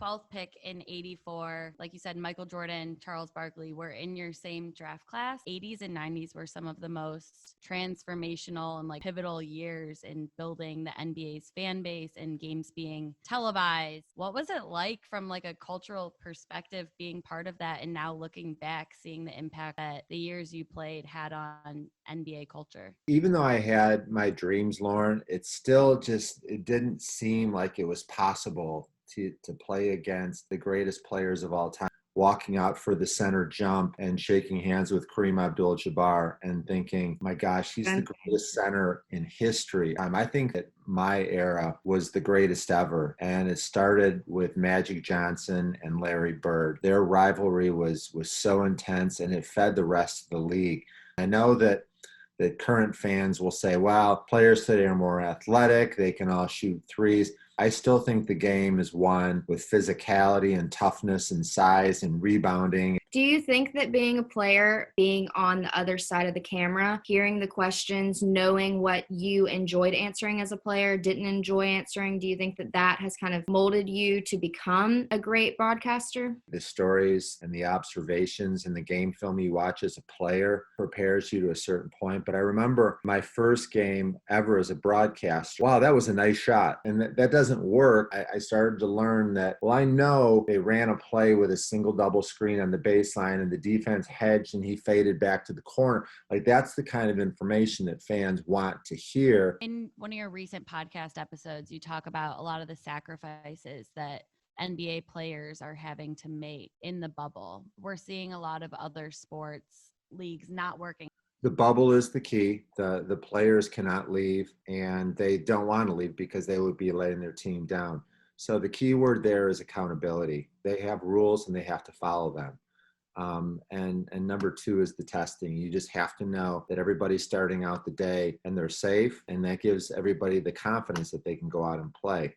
12th pick in 84. Like you said, Michael Jordan, Charles Barkley were in your same draft class. 80s and 90s were some of the most transformational and like pivotal years in building the NBA's fan base and games being televised. What was it like from like a cultural perspective being part of that, and now looking back, seeing the impact that the years you played had on NBA culture? Even though I had my dreams, Lauren, it didn't seem like it was possible to play against the greatest players of all time, walking out for the center jump and shaking hands with Kareem Abdul-Jabbar and thinking, my gosh, he's the greatest center in history. I think that my era was the greatest ever. And it started with Magic Johnson and Larry Bird. Their rivalry was so intense, and it fed the rest of the league. I know that current fans will say, well, players today are more athletic. They can all shoot threes. I still think the game is won with physicality and toughness and size and rebounding. Do you think that being a player, being on the other side of the camera, hearing the questions, knowing what you enjoyed answering as a player, didn't enjoy answering, do you think that that has kind of molded you to become a great broadcaster? The stories and the observations and the game film you watch as a player prepares you to a certain point. But I remember my first game ever as a broadcaster. Wow, that was a nice shot. And that doesn't work. I started to learn that, well, I know they ran a play with a single double screen on the baseline and the defense hedged and he faded back to the corner. Like, that's the kind of information that fans want to hear. In one of your recent podcast episodes, you talk about a lot of the sacrifices that NBA players are having to make in the bubble. We're seeing a lot of other sports leagues not working. The bubble is the key. The players cannot leave, and they don't want to leave because they would be letting their team down. So the key word there is accountability. They have rules and they have to follow them. And number two is the testing. You just have to know that everybody's starting out the day and they're safe, and that gives everybody the confidence that they can go out and play.